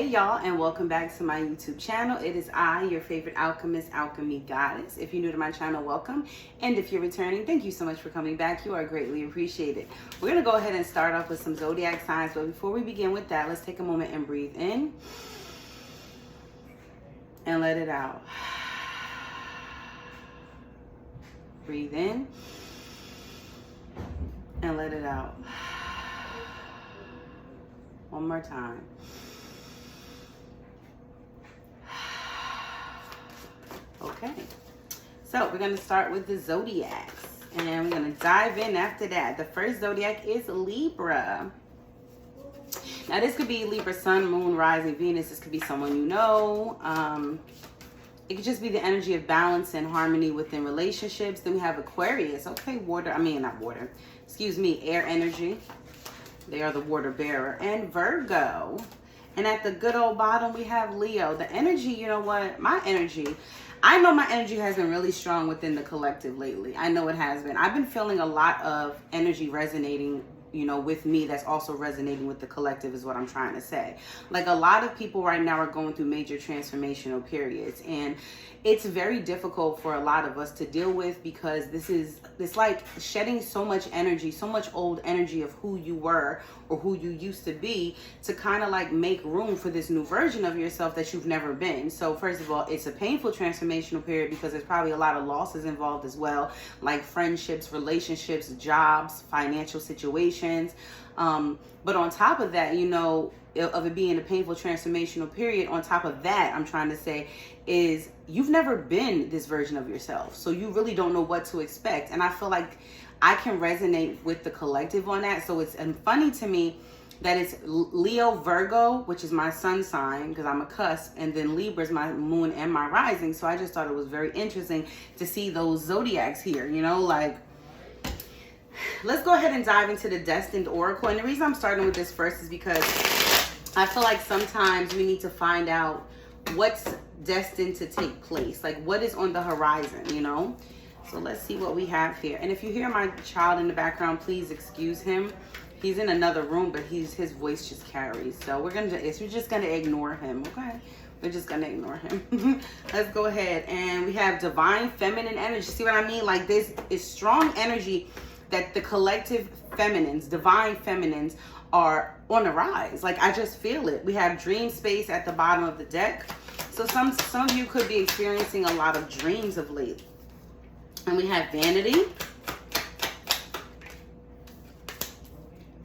y'all, and welcome back to my YouTube channel. It is I, your favorite alchemist, Alchemy Goddess. If you're new to my channel, welcome. And if you're returning, thank you so much for coming back. You are greatly appreciated. We're going to go ahead and start off with some zodiac signs. But before we begin with that, let's take a moment and breathe in. And let it out. Breathe in. And let it out. One more time. Okay, so we're going to start with the zodiacs, and we're going to dive in after that. The first zodiac is Libra. Now, this could be Libra, Sun, Moon, Rising, Venus. This could be someone you know. It could just be the energy of balance and harmony within relationships. Then we have Aquarius. Okay, air energy. They are the water bearer. And Virgo. And at the good old bottom, we have Leo. The energy, you know what? I know my energy has been really strong within the collective lately. I know it has been. I've been feeling a lot of energy resonating, with me, that's also resonating with the collective is what I'm trying to say. Like, a lot of people right now are going through major transformational periods, and it's very difficult for a lot of us to deal with, because it's like shedding so much energy, so much old energy of who you were or who you used to be, to kind of like make room for this new version of yourself that you've never been. So first of all, it's a painful transformational period because there's probably a lot of losses involved as well, like friendships, relationships, jobs, financial situations. But on top of that, of it being a painful transformational period, on top of that, I'm trying to say is you've never been this version of yourself. So you really don't know what to expect. And I feel like I can resonate with the collective on that. So it's funny to me that it's Leo, Virgo, which is my sun sign because I'm a cusp, and then Libra is my moon and my rising. So I just thought it was very interesting to see those zodiacs here, let's go ahead and dive into the Destined Oracle. And the reason I'm starting with this first is because I feel like sometimes we need to find out what's destined to take place, like what is on the horizon, So let's see what we have here. And if you hear my child in the background, please excuse him. He's in another room, but his voice just carries. So we're just gonna ignore him, okay? We're just gonna ignore him. Let's go ahead, and we have divine feminine energy. See what I mean? Like, this is strong energy that the collective feminines, divine feminines, are on the rise. Like, I just feel it. We have dream space at the bottom of the deck. So some of you could be experiencing a lot of dreams of late. And we have vanity,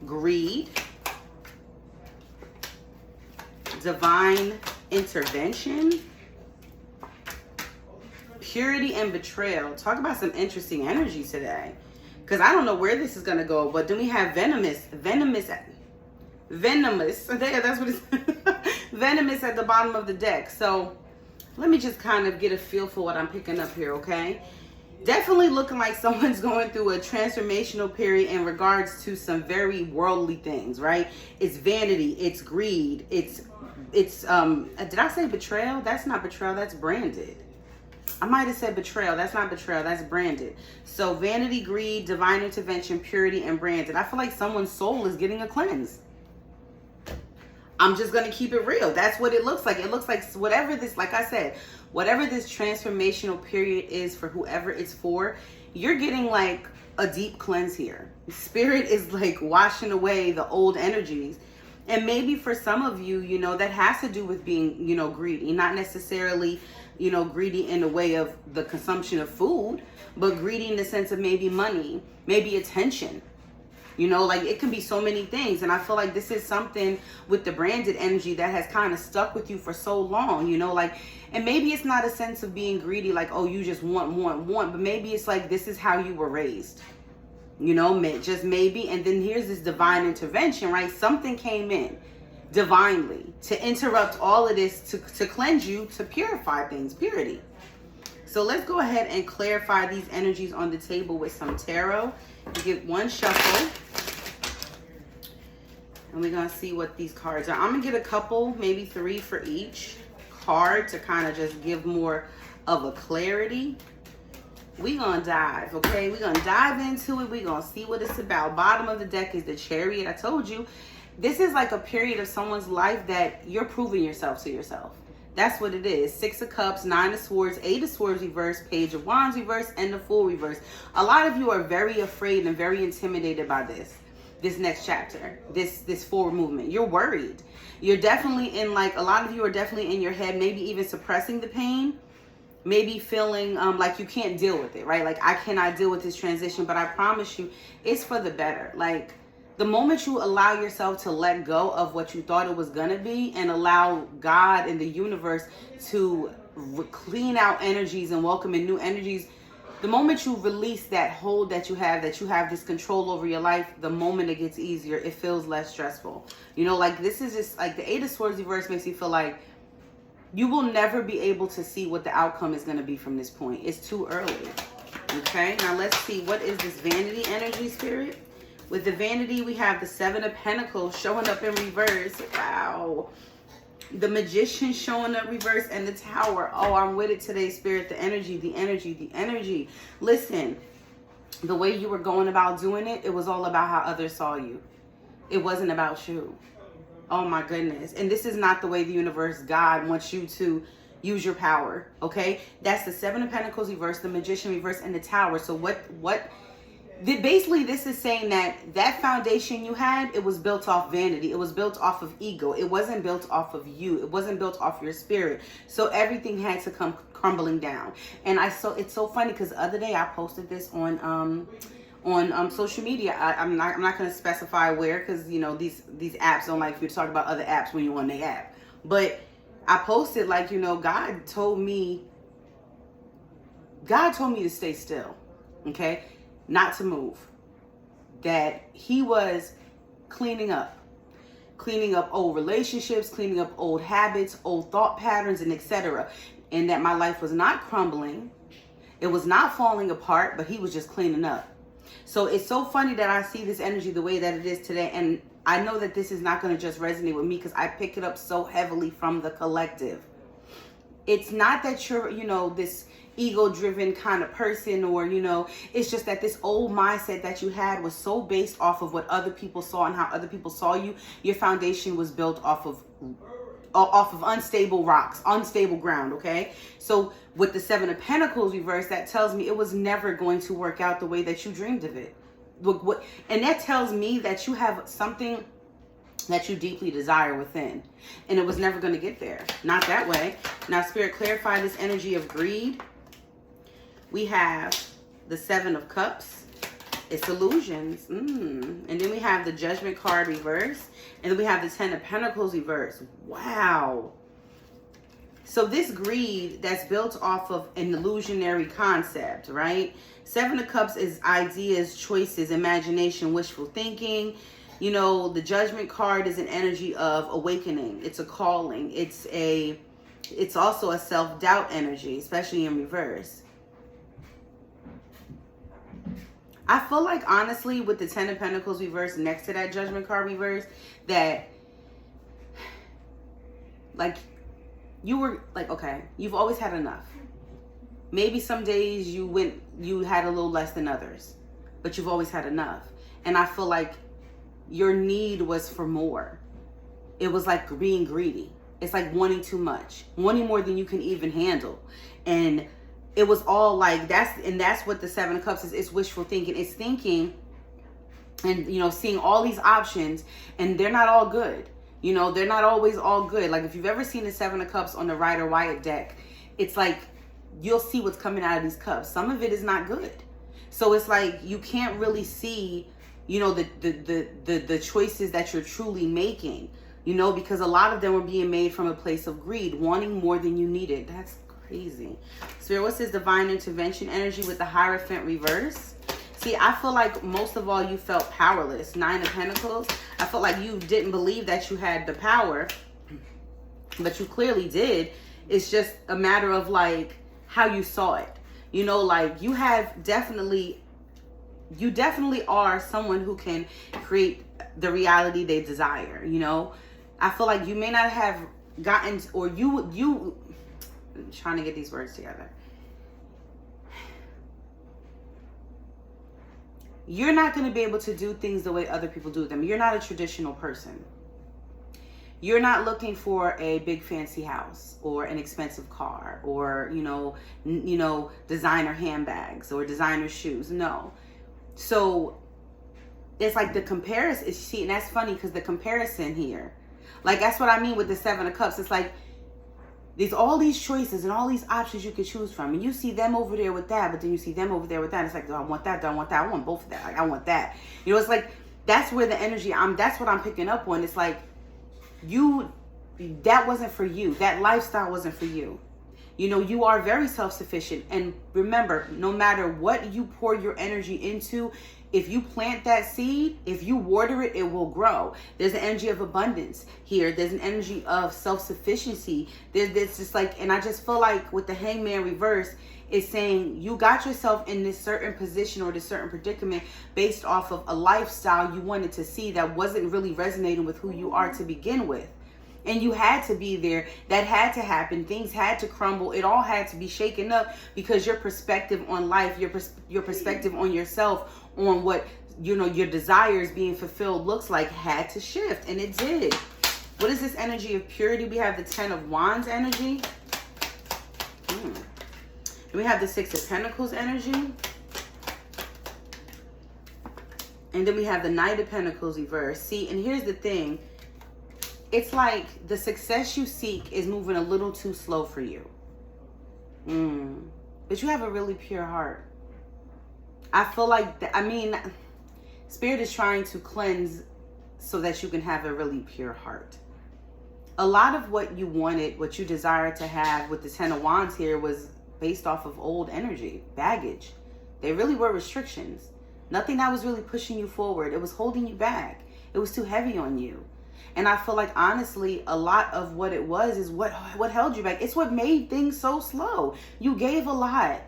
greed, divine intervention, purity, and betrayal. Talk about some interesting energy today, because I don't know where this is going to go. But then we have venomous. That's what it's venomous at the bottom of the deck. So let me just kind of get a feel for what I'm picking up here, okay? Definitely looking like someone's going through a transformational period in regards to some very worldly things, right? It's vanity, it's greed, it's did I say betrayal? That's not betrayal, that's branded. I might have said betrayal. That's not betrayal, that's branded. So vanity, greed, divine intervention, purity, and branded. I feel like someone's soul is getting a cleanse. I'm just going to keep it real. That's what it looks like. It looks like whatever this, like I said, whatever this transformational period is for whoever it's for, you're getting like a deep cleanse here. Spirit is like washing away the old energies. And maybe for some of you, that has to do with being, greedy. Not necessarily, greedy in the way of the consumption of food, but greedy in the sense of maybe money, maybe attention. Like, it can be so many things. And I feel like this is something with the branded energy that has kind of stuck with you for so long, and maybe it's not a sense of being greedy, like, oh, you just want, but maybe it's like, this is how you were raised, just maybe. And then here's this divine intervention, right? Something came in divinely to interrupt all of this, to cleanse you, to purify things, purity. So let's go ahead and clarify these energies on the table with some tarot. Give one shuffle, and we're going to see what these cards are. I'm going to get a couple, maybe 3 for each card to kind of just give more of a clarity. We're going to dive, okay? We're going to dive into it. We're going to see what it's about. Bottom of the deck is the Chariot. I told you, This is like a period of someone's life that you're proving yourself to yourself. That's what it is. 6 of Cups, 9 of Swords, 8 of Swords reverse, Page of Wands reverse, and the Fool reverse. A lot of you are very afraid and very intimidated by this next chapter, this forward movement. You're worried. You're definitely in, like, a lot of you are definitely in your head, maybe even suppressing the pain, maybe feeling like you can't deal with it, right? Like, I cannot deal with this transition, but I promise you, it's for the better. Like, the moment you allow yourself to let go of what you thought it was going to be and allow God and the universe to clean out energies and welcome in new energies, the moment you release that hold that you have this control over your life, the moment it gets easier, it feels less stressful. You know, like, this is just like the 8 of Swords reverse makes you feel like you will never be able to see what the outcome is going to be from this point. It's too early. Okay, now let's see, what is this vanity energy, Spirit? With the vanity, we have the 7 of Pentacles showing up in reverse. Wow. The Magician showing up reverse, and the Tower. Oh, I'm with it today, Spirit. The energy, the energy, the energy. Listen, the way you were going about doing it, it was all about how others saw you. It wasn't about you. Oh my goodness. And this is not the way the universe, God, wants you to use your power. Okay? That's the 7 of Pentacles reverse, the Magician reverse, and the Tower. So basically, this is saying that foundation you had, it was built off vanity. It was built off of ego. It wasn't built off of you. It wasn't built off your spirit. So everything had to come crumbling down. And it's so funny because the other day I posted this on social media. I'm not going to specify where, because, you know, these apps don't like you to talk about other apps when you're on the app. But I posted, like, you know, God told me to stay still. Okay? Not to move. That he was cleaning up old relationships, cleaning up old habits, old thought patterns, and etc. And that my life was not crumbling. It was not falling apart, but he was just cleaning up. So it's so funny that I see this energy the way that it is today. And I know that this is not going to just resonate with me because I pick it up so heavily from the collective. It's not that you're, you know, this ego-driven kind of person, or, you know, it's just that this old mindset that you had was so based off of what other people saw and how other people saw you. Your foundation was built off of unstable rocks, unstable ground. Okay, so with the 7 of Pentacles reverse, that tells me it was never going to work out the way that you dreamed of it. And that tells me that you have something that you deeply desire within, and it was never going to get there. Not that way. Now, Spirit, clarify this energy of greed. We have the 7 of Cups. It's illusions. And then we have the Judgment card reverse. And then we have the 10 of Pentacles reverse. Wow. So this greed that's built off of an illusionary concept, right? 7 of Cups is ideas, choices, imagination, wishful thinking. You know, the Judgment card is an energy of awakening. It's a calling. It's also a self-doubt energy, especially in reverse. I feel like, honestly, with the 10 of Pentacles reverse next to that Judgment card reverse, that, like, you were like, okay, you've always had enough. Maybe some days you had a little less than others, but you've always had enough. And I feel like your need was for more. It was like being greedy. It's like wanting too much, wanting more than you can even handle. And it was all like, that's what the 7 of Cups is. It's wishful thinking. It's thinking and, you know, seeing all these options, and they're not all good. You know, they're not always all good. Like, if you've ever seen the 7 of Cups on the Rider Waite deck, it's like you'll see what's coming out of these cups. Some of it is not good. So it's like you can't really see, you know, the choices that you're truly making, you know, because a lot of them were being made from a place of greed, wanting more than you needed. That's crazy. Spirit, what's this divine intervention energy with the Hierophant reverse? See, I feel like most of all you felt powerless. 9 of Pentacles. I felt like you didn't believe that you had the power, but you clearly did. It's just a matter of like how you saw it. You know, like you definitely are someone who can create the reality they desire. You know, I feel like you may not have gotten, or you I'm trying to get these words together. you're not going to be able to do things the way other people do them. You're not a traditional person. You're not looking for a big fancy house or an expensive car or, designer handbags or designer shoes. No. So it's like the comparison is, and that's funny because the comparison here, like that's what I mean with the 7 of Cups. It's like there's all these choices and all these options you could choose from, and you see them over there with that, but then you see them over there with that. It's like, do I want that? Do I want that? I want both of that. Like, I want that. It's like that's where the energy. That's what I'm picking up on. It's like that wasn't for you. That lifestyle wasn't for you. You are very self-sufficient. And remember, no matter what you pour your energy into, if you plant that seed, if you water it, it will grow. There's an energy of abundance here. There's an energy of self-sufficiency. There's just like, and I just feel like with the Hangman reverse, it's saying you got yourself in this certain position or this certain predicament based off of a lifestyle you wanted to see that wasn't really resonating with who you are to begin with. And you had to be there. That had to happen. Things had to crumble. It all had to be shaken up because your perspective on life, your perspective on yourself, on what, your desires being fulfilled looks like had to shift. And it did. What is this energy of purity? We have the 10 of Wands energy. And we have the 6 of Pentacles energy. And then we have the Knight of Pentacles reverse. See, and here's the thing. It's like the success you seek is moving a little too slow for you. But you have a really pure heart. I feel like, Spirit is trying to cleanse so that you can have a really pure heart. A lot of what you wanted, what you desired to have with the 10 of Wands here was based off of old energy, baggage. They really were restrictions. Nothing that was really pushing you forward. It was holding you back. It was too heavy on you. And I feel like, honestly, a lot of what it was is what held you back. It's what made things so slow. You gave a lot,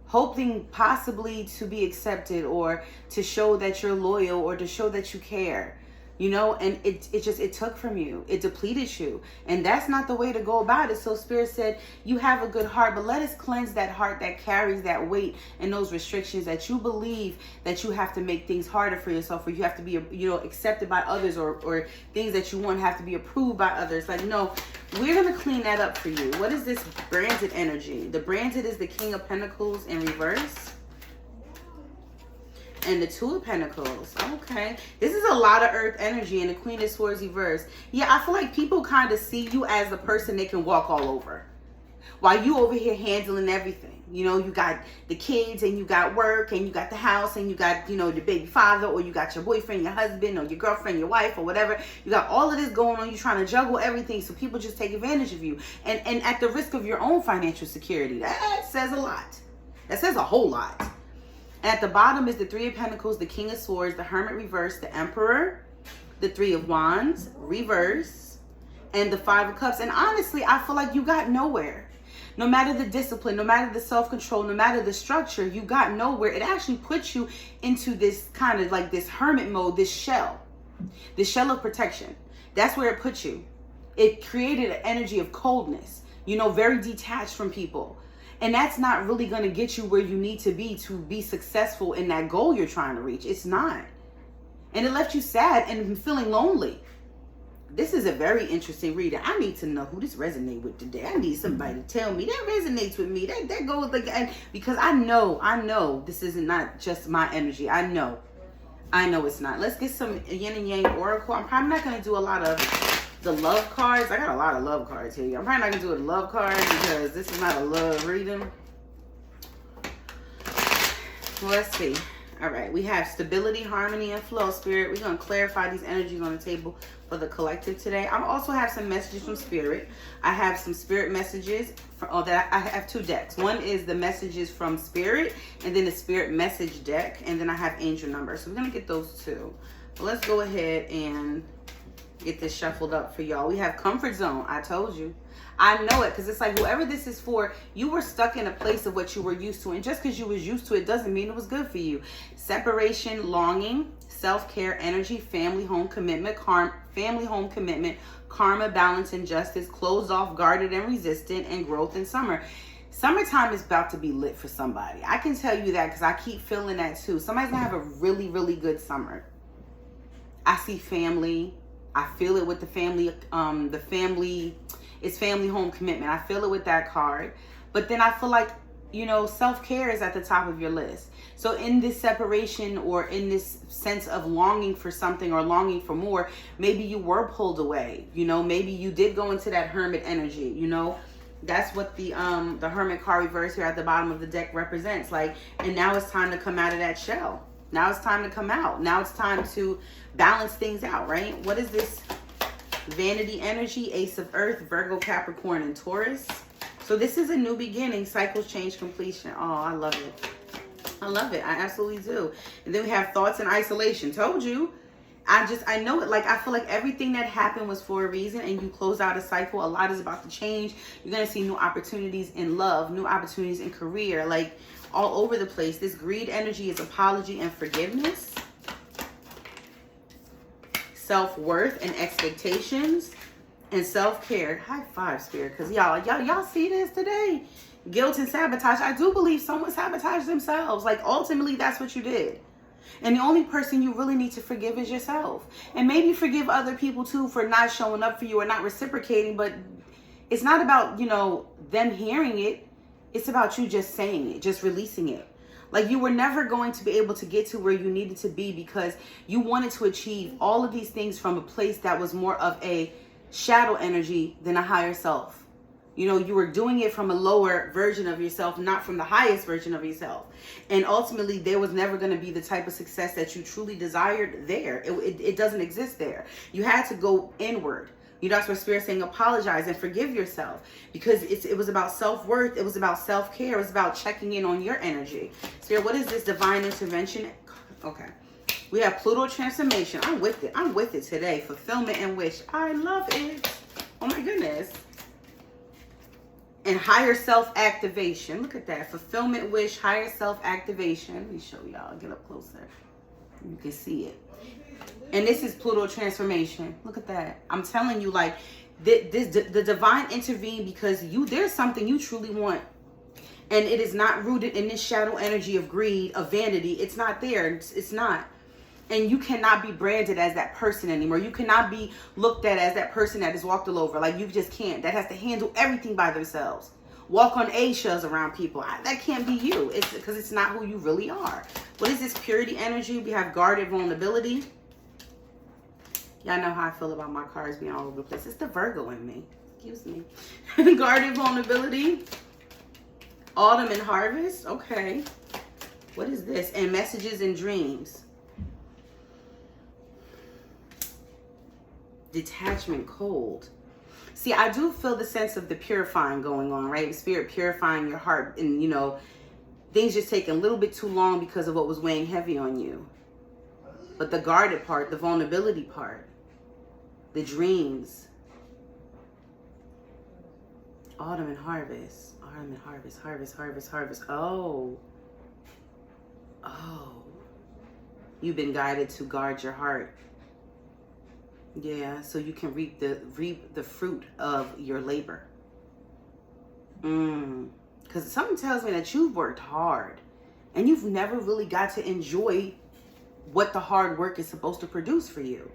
hoping possibly to be accepted or to show that you're loyal or to show that you care. And it took from you. It depleted you. And that's not the way to go about it. So Spirit said, you have a good heart, but let us cleanse that heart that carries that weight and those restrictions that you believe that you have to make things harder for yourself, or you have to be, accepted by others, or things that you want have to be approved by others. Like, no, we're going to clean that up for you. What is this branded energy? The branded is the King of Pentacles in reverse. And the 2 of Pentacles. Okay. This is a lot of earth energy, and the Queen of Swords reverse. Yeah, I feel like people kind of see you as the person they can walk all over. While you over here handling everything. You got the kids, and you got work, and you got the house, and you got, the baby father, or you got your boyfriend, your husband, or your girlfriend, your wife, or whatever. You got all of this going on. You're trying to juggle everything, so people just take advantage of you. And at the risk of your own financial security. That says a lot. That says a whole lot. At the bottom is the 3 of Pentacles, the King of Swords, the Hermit reverse, the Emperor, the 3 of Wands reverse, and the 5 of Cups. And honestly, I feel like you got nowhere. No matter the discipline, no matter the self-control, no matter the structure, you got nowhere. It actually puts you into this kind of like this hermit mode, this shell of protection. That's where it puts you. It created an energy of coldness, very detached from people. And that's not really going to get you where you need to be successful in that goal you're trying to reach. It's not. And it left you sad and feeling lonely. This is a very interesting reading. I need to know who this resonates with today. I need somebody to tell me that resonates with me. That goes like, because I know this is not just my energy. I know it's not. Let's get some yin and yang oracle. I'm probably not going to do a lot of the love cards. I got a lot of love cards here. I'm probably not going to do a love card because this is not a love reading. Well, let's see. All right. We have stability, harmony, and flow. Spirit, we're going to clarify these energies on the table for the collective today. I also have some messages from Spirit. I have some Spirit messages. I have 2 decks. One is the messages from Spirit, and then the Spirit message deck. And then I have angel numbers. So we're going to get those 2. But let's go ahead and get this shuffled up for y'all. We have comfort zone. I told you. I know it, because it's like whoever this is for, you were stuck in a place of what you were used to. And just because you was used to it doesn't mean it was good for you. Separation, longing, self-care, energy, family, home commitment, karma, balance, and justice, closed off, guarded, and resistant, and growth in summer. Summertime is about to be lit for somebody. I can tell you that because I keep feeling that too. Somebody's gonna have a really, really good summer. I see family. I feel it with the family. It's family home commitment. I feel it with that card. But then I feel like, you know, self-care is at the top of your list. So in this separation, or in this sense of longing for something or longing for more, maybe you were pulled away. You know, maybe you did go into that hermit energy. You know, that's what the hermit card reverse here at the bottom of the deck represents. Like, and now it's time to come out of that shell. Now it's time to come out. Now it's time to balance things out, right? What is this? Vanity energy, Ace of Earth, Virgo, Capricorn, and Taurus. So this is a new beginning, cycles, change, completion. Oh, I love it. I love it. I absolutely do. And then we have thoughts and isolation. Told you. I know it. Like, I feel like everything that happened was for a reason, and you close out a cycle. A lot is about to change. You're going to see new opportunities in love, new opportunities in career, like all over the place. This greed energy is apology and forgiveness. Self-worth and expectations, and self-care. High five, Spirit, because y'all see this today. Guilt and sabotage. I do believe someone sabotaged themselves. Like, ultimately, that's what you did. And the only person you really need to forgive is yourself. And maybe forgive other people too for not showing up for you or not reciprocating. But it's not about, you know, them hearing it. It's about you just saying it, just releasing it. Like, you were never going to be able to get to where you needed to be because you wanted to achieve all of these things from a place that was more of a shadow energy than a higher self. You know, you were doing it from a lower version of yourself, not from the highest version of yourself. And ultimately, there was never going to be the type of success that you truly desired there. It doesn't exist there. You had to go inward. You know, that's what Spirit's saying, apologize and forgive yourself, because it was about self-worth. It was about self-care. It was about checking in on your energy. Spirit, what is this divine intervention? Okay. We have Pluto transformation. I'm with it. I'm with it today. Fulfillment and wish. I love it. Oh my goodness. And higher self-activation. Look at that. Fulfillment, wish, higher self-activation. Let me show y'all. Get up closer. You can see it. And this is Pluto transformation. Look at that. I'm telling you, like, the divine intervened because there's something you truly want. And it is not rooted in this shadow energy of greed, of vanity. It's not there. It's not. And you cannot be branded as that person anymore. You cannot be looked at as that person that is walked all over. Like, you just can't. That has to handle everything by themselves. Walk on eggshells around people. That can't be you. It's because it's not who you really are. What is this purity energy? We have guarded vulnerability. Y'all know how I feel about my cards being all over the place. It's the Virgo in me. Excuse me. Guarded vulnerability. Autumn and harvest. Okay. What is this? And messages and dreams. Detachment, cold. See, I do feel the sense of the purifying going on, right? Spirit purifying your heart, and, you know, things just taking a little bit too long because of what was weighing heavy on you. But the guarded part, the vulnerability part, the dreams. Autumn and harvest. Autumn and harvest, harvest, harvest, harvest. Oh. You've been guided to guard your heart. Yeah, so you can reap the fruit of your labor. Because something tells me that you've worked hard and you've never really got to enjoy what the hard work is supposed to produce for you.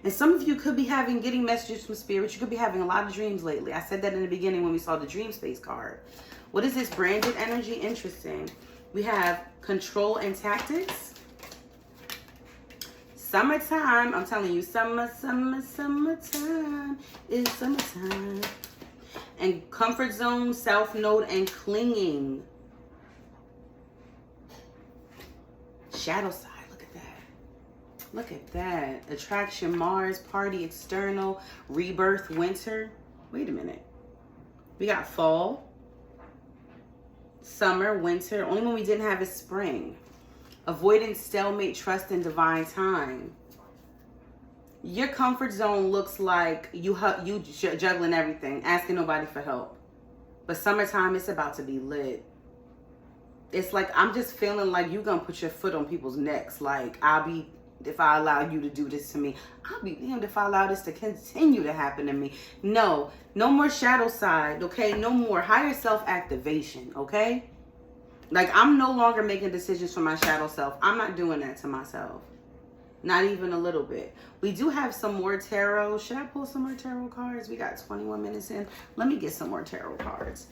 And some of you could be getting messages from Spirit. You could be having a lot of dreams lately. I said that in the beginning when we saw the Dream Space card. What is this branded energy? Interesting. We have control and tactics. Summertime. I'm telling you, summertime is summertime. And comfort zone, self-note, and clinging. Shadow side. Look at that. Attraction, Mars, party, external, rebirth, winter. Wait a minute. We got fall, summer, winter. Only one we didn't have is spring. Avoidance, stalemate, trust, and divine time. Your comfort zone looks like you juggling everything, asking nobody for help. But summertime, it's about to be lit. It's like, I'm just feeling like you're going to put your foot on people's necks. Like, I'll be if I allow you to do this to me. I'll be damned if I allow this to continue to happen to me. No more shadow side, okay? No more higher self activation, okay? Like, I'm no longer making decisions for my shadow self. I'm not doing that to myself. Not even a little bit. We do have some more tarot. Should I pull some more tarot cards? We got 21 minutes in. Let me get some more tarot cards.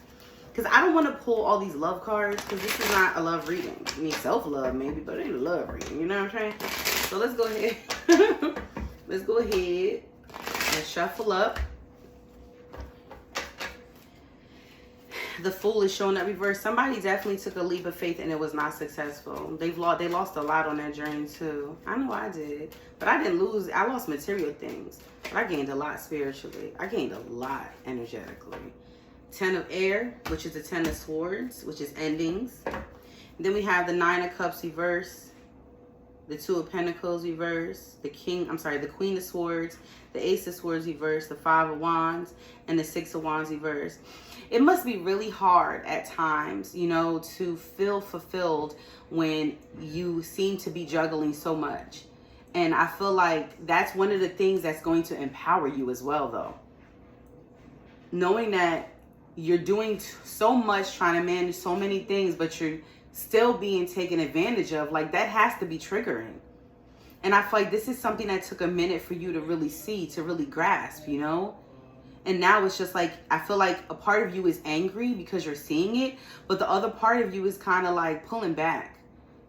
Because I don't want to pull all these love cards, because this is not a love reading. I mean, self-love maybe, but it ain't a love reading. You know what I'm saying? So let's go ahead. Let's go ahead and shuffle up. The Fool is showing up reverse. Somebody definitely took a leap of faith and it was not successful. They lost a lot on that journey too. I know I did. But I didn't lose. I lost material things. But I gained a lot spiritually. I gained a lot energetically. 10 of Air, which is the 10 of Swords, which is endings. Then we have the 9 of Cups reverse. The 2 of Pentacles reverse. The Queen of Swords. The Ace of Swords reverse. The 5 of Wands. And the 6 of Wands reverse. It must be really hard at times, you know, to feel fulfilled when you seem to be juggling so much. And I feel like that's one of the things that's going to empower you as well, though. Knowing that you're doing so much, trying to manage so many things, but you're still being taken advantage of, like, that has to be triggering. And I feel like this is something that took a minute for you to really see, to really grasp, you know? And now it's just like, I feel like a part of you is angry because you're seeing it, but the other part of you is kind of like pulling back,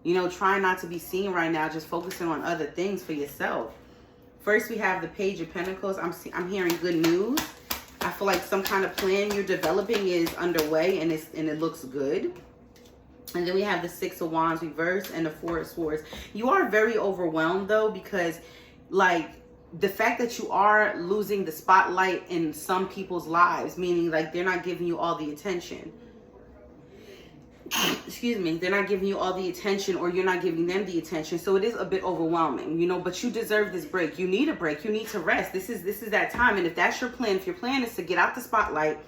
you know, trying not to be seen right now, just focusing on other things for yourself. First, we have the Page of Pentacles. I'm hearing good news. I feel like some kind of plan you're developing is underway and it looks good. And then we have the 6 of Wands reverse and the 4 of Swords. You are very overwhelmed though, because like, the fact that you are losing the spotlight in some people's lives, meaning like they're not giving you all the attention. Excuse me, they're not giving you all the attention, or you're not giving them the attention. So it is a bit overwhelming, you know, but you deserve this break. You need a break. You need to rest. This is that time. And if that's your plan, if your plan is to get out the spotlight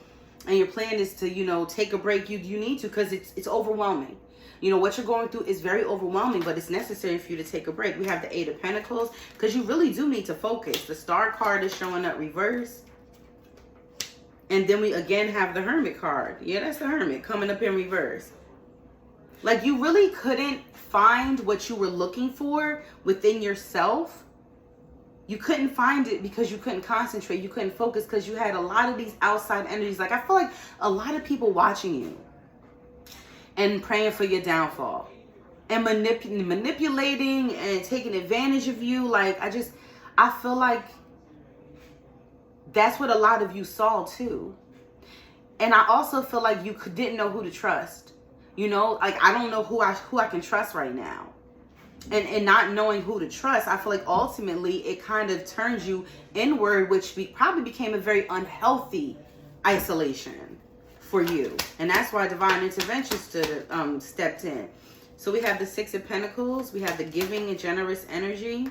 and your plan is to, you know, take a break, you need to, because it's overwhelming. You know, what you're going through is very overwhelming, but it's necessary for you to take a break. We have the 8 of Pentacles, because you really do need to focus. The Star card is showing up reverse. And then we again have the Hermit card. Yeah, that's the Hermit coming up in reverse. Like, you really couldn't find what you were looking for within yourself. You couldn't find it because you couldn't concentrate. You couldn't focus because you had a lot of these outside energies. Like, I feel like a lot of people watching you and praying for your downfall and manipulating and taking advantage of you. Like, I feel like that's what a lot of you saw too. And I also feel like you didn't know who to trust. You know, like, I don't know who I can trust right now. And not knowing who to trust, I feel like ultimately it kind of turns you inward, which probably became a very unhealthy isolation for you. And that's why divine intervention stepped in. So we have the 6 of Pentacles. We have the giving and generous energy.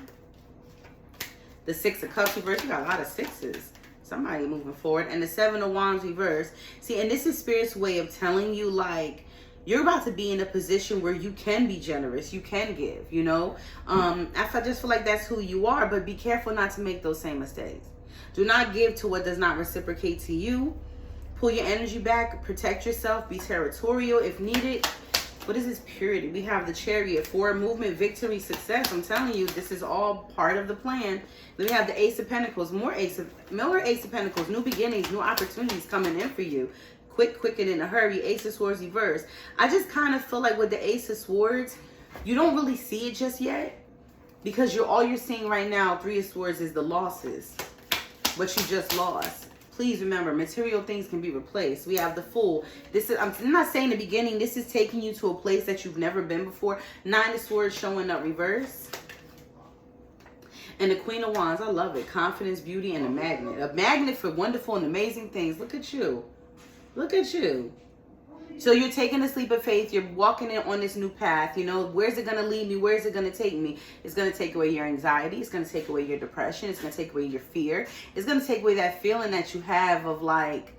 The 6 of Cups reverse. We got a lot of sixes. Somebody moving forward. And the 7 of Wands reverse. See, and this is Spirit's way of telling you, like, you're about to be in a position where you can be generous. You can give, you know. I just feel like that's who you are. But be careful not to make those same mistakes. Do not give to what does not reciprocate to you. Pull your energy back. Protect yourself. Be territorial if needed. What is this? Purity. We have the Chariot. Forward movement, victory, success. I'm telling you, this is all part of the plan. Then we have the Ace of Pentacles. More Ace of Pentacles. New beginnings, new opportunities coming in for you. Quick and in a hurry. Ace of Swords reverse. I just kind of feel like with the Ace of Swords, you don't really see it just yet, because all you're seeing right now, 3 of Swords, is the losses, what you just lost. Please remember, material things can be replaced. We have the Fool. This is, I'm not saying the beginning, this is taking you to a place that you've never been before. 9 of Swords showing up reverse. And the Queen of Wands, I love it. Confidence, beauty, and a magnet. A magnet for wonderful and amazing things. Look at you. Look at you. So you're taking a leap of faith. You're walking in on this new path. You know, where's it going to lead me? Where's it going to take me? It's going to take away your anxiety. It's going to take away your depression. It's going to take away your fear. It's going to take away that feeling that you have of, like,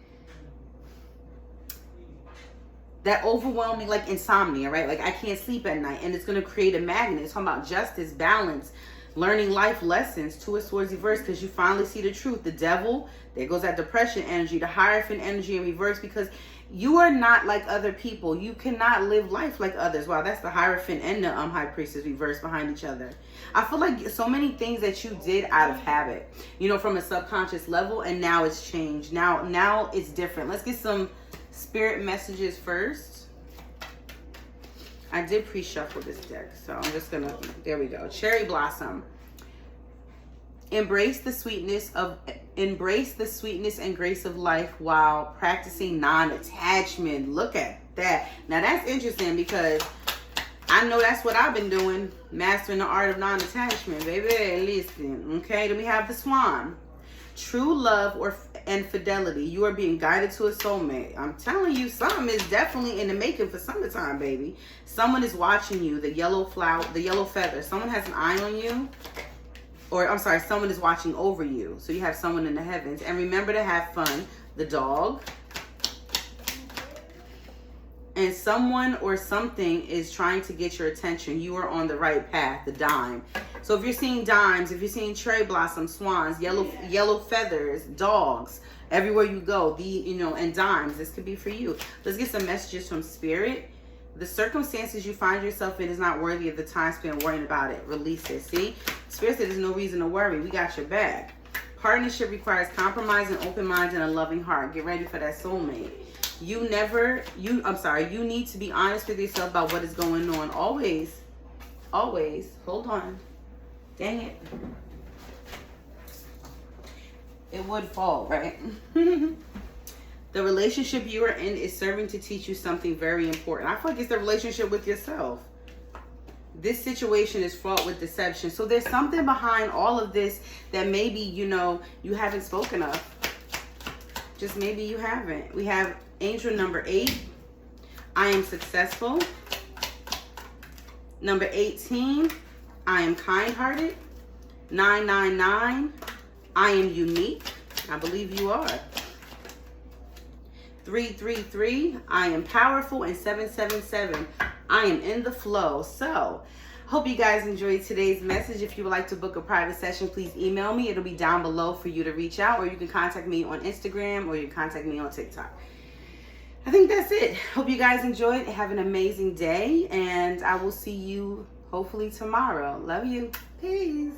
that overwhelming, like, insomnia, right? Like, I can't sleep at night. And it's going to create a magnet. It's talking about justice, balance, Learning life lessons, 2 of Swords reverse, because you finally see the truth. The Devil, there goes that depression energy, the Hierophant energy in reverse, because you are not like other people. You cannot live life like others. Wow, that's the Hierophant and the High Priestess reverse behind each other. I feel like so many things that you did out of habit, you know, from a subconscious level, and now it's changed. Now it's different. Let's get some spirit messages first. I did pre-shuffle this deck, so I'm just gonna, there we go. Cherry Blossom. Embrace the sweetness and grace of life while practicing non-attachment. Look at that. Now that's interesting, because I know that's what I've been doing, mastering the art of non-attachment, baby. Listen, okay? Then we have the Swan. True love and fidelity. You are being guided to a soulmate. I'm telling you, something is definitely in the making for summertime, baby. Someone is watching you. The yellow flower, the yellow feather. Someone has an eye on you. Or, I'm sorry, someone is watching over you. So you have someone in the heavens. And remember to have fun. The Dog. And someone or something is trying to get your attention. You are on the right path. The Dime. So if you're seeing dimes, if you're seeing cherry blossoms, swans, yellow feathers, dogs, everywhere you go, and dimes, this could be for you. Let's get some messages from Spirit. The circumstances you find yourself in is not worthy of the time spent worrying about it. Release it. See? Spirit said there's no reason to worry. We got your back. Partnership requires compromise and open minds and a loving heart. Get ready for that soulmate. You need to be honest with yourself about what is going on. Always. Hold on. Dang it. It would fall, right? The relationship you are in is serving to teach you something very important. I feel like it's the relationship with yourself. This situation is fraught with deception. So there's something behind all of this that maybe, you haven't spoken of. Just maybe you haven't. We have angel number 8. I am successful. Number 18. I am kind-hearted. 999. I am unique. I believe you are. 333. I am powerful. And 777. I am in the flow. So, hope you guys enjoyed today's message. If you would like to book a private session, please email me. It'll be down below for you to reach out, or you can contact me on Instagram, or you can contact me on TikTok. I think that's it. Hope you guys enjoyed. Have an amazing day, and I will see you hopefully tomorrow. Love you. Peace.